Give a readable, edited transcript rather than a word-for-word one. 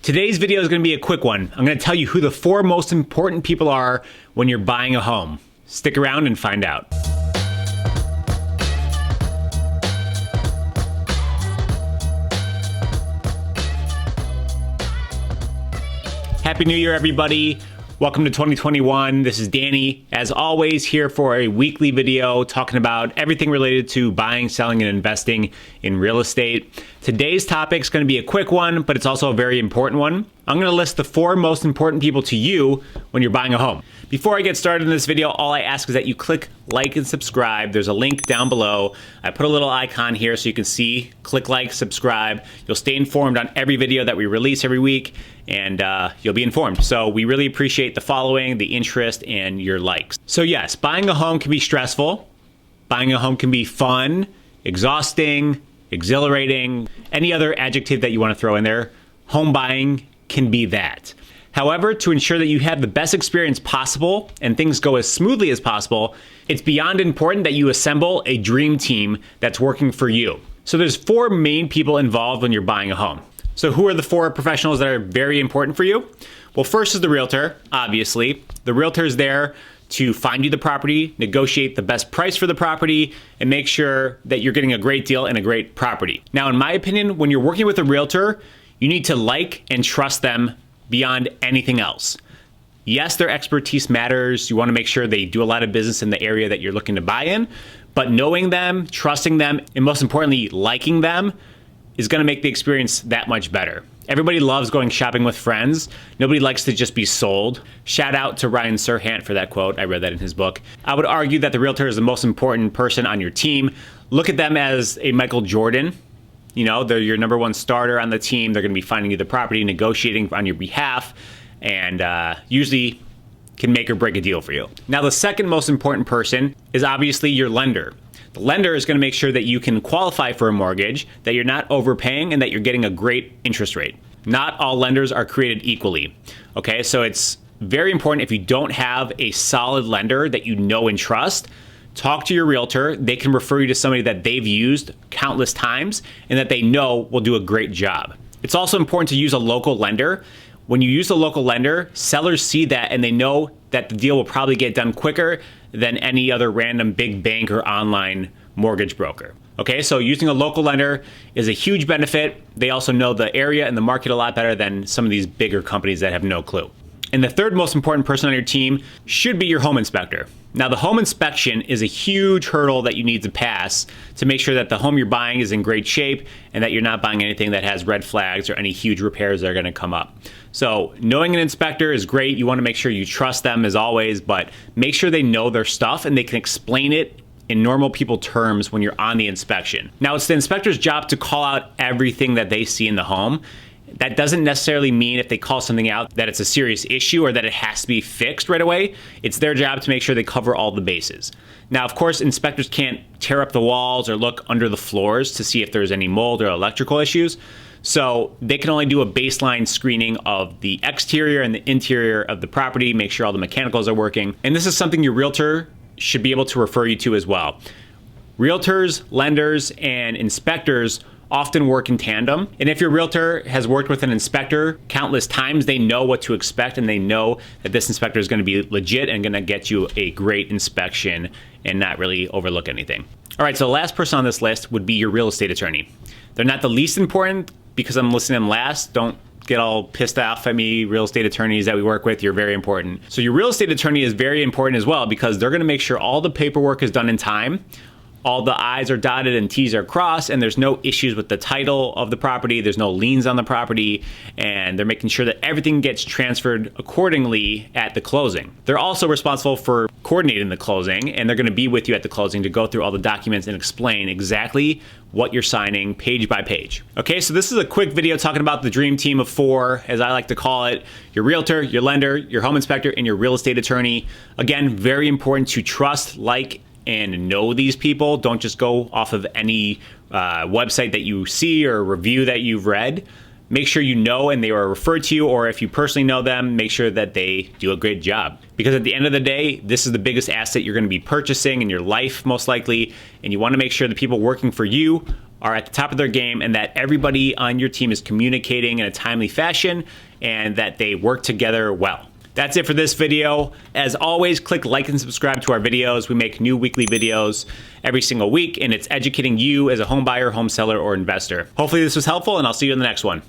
Today's video is going to be a quick one. I'm going to tell you who the 4 most important people are when you're buying a home. Stick around and find out. Happy New Year, everybody. Welcome to 2021. This is Danny, as always, here for a weekly video talking about everything related to buying, selling, and investing in real estate. Today's topic is going to be a quick one, but it's also a very important one. I'm going to list the 4 most important people to you when you're buying a home. Before I get started in this video, all I ask is that you click like and subscribe. There's a link down below. I put a little icon here so you can see. Click like, subscribe. You'll stay informed on every video that we release every week, and you'll be informed. So we really appreciate the following, the interest, and your likes. So yes, buying a home can be stressful. Buying a home can be fun, exhausting, exhilarating, any other adjective that you want to throw in there. Home buying can be that. However, to ensure that you have the best experience possible and things go as smoothly as possible, it's beyond important that you assemble a dream team that's working for you. So there's 4 main people involved when you're buying a home. So who are the 4 professionals that are very important for you? Well, first is the realtor, obviously. The realtor is there to find you the property, negotiate the best price for the property, and make sure that you're getting a great deal and a great property. Now, in my opinion, when you're working with a realtor, you need to like and trust them beyond anything else. Yes, their expertise matters. You want to make sure they do a lot of business in the area that you're looking to buy in, but knowing them, trusting them, and most importantly, liking them is going to make the experience that much better. Everybody loves going shopping with friends. Nobody likes to just be sold. Shout out to Ryan Serhant for that quote. I read that in his book. I would argue that the realtor is the most important person on your team. Look at them as a Michael Jordan. You know, they're your number 1 starter on the team. They're going to be finding you the property, negotiating on your behalf, and usually can make or break a deal for you. Now, the second most important person is obviously your lender. The lender is going to make sure that you can qualify for a mortgage, that you're not overpaying, and that you're getting a great interest rate. Not all lenders are created equally. Okay, so it's very important if you don't have a solid lender that you know and trust, talk to your realtor. They can refer you to somebody that they've used countless times and that they know will do a great job. It's also important to use a local lender. When you use a local lender, sellers see that and they know that the deal will probably get done quicker than any other random big bank or online mortgage broker. Okay, so using a local lender is a huge benefit. They also know the area and the market a lot better than some of these bigger companies that have no clue. And the third most important person on your team should be your home inspector. Now, the home inspection is a huge hurdle that you need to pass to make sure that the home you're buying is in great shape and that you're not buying anything that has red flags or any huge repairs that are going to come up. So knowing an inspector is great. You want to make sure you trust them as always, but make sure they know their stuff and they can explain it in normal people terms when you're on the inspection. Now, it's the inspector's job to call out everything that they see in the home. That doesn't necessarily mean if they call something out that it's a serious issue or that it has to be fixed right away. It's their job to make sure they cover all the bases. Now, of course, inspectors can't tear up the walls or look under the floors to see if there's any mold or electrical issues. So they can only do a baseline screening of the exterior and the interior of the property, make sure all the mechanicals are working. And this is something your realtor should be able to refer you to as well. Realtors, lenders, and inspectors often work in tandem. And if your realtor has worked with an inspector countless times, they know what to expect and they know that this inspector is going to be legit and going to get you a great inspection and not really overlook anything. All right, so the last person on this list would be your real estate attorney. They're not the least important because I'm listing them last. Don't get all pissed off at me, real estate attorneys that we work with, you're very important. So your real estate attorney is very important as well because they're going to make sure all the paperwork is done in time, all the I's are dotted and T's are crossed, and there's no issues with the title of the property, there's no liens on the property, and they're making sure that everything gets transferred accordingly at the closing. They're also responsible for coordinating the closing, and they're going to be with you at the closing to go through all the documents and explain exactly what you're signing page by page. Okay, so this is a quick video talking about the dream team of 4, as I like to call it: your realtor, your lender, your home inspector, and your real estate attorney. Again, very important to trust, like, and know these people. Don't just go off of any website that you see or review that you've read. Make sure you know and they are referred to you, or if you personally know them, make sure that they do a great job. Because at the end of the day, this is the biggest asset you're going to be purchasing in your life, most likely, and you want to make sure the people working for you are at the top of their game and that everybody on your team is communicating in a timely fashion and that they work together well. That's it for this video. As always, click like and subscribe to our videos. We make new weekly videos every single week, and it's educating you as a home buyer, home seller, or investor. Hopefully this was helpful, and I'll see you in the next one.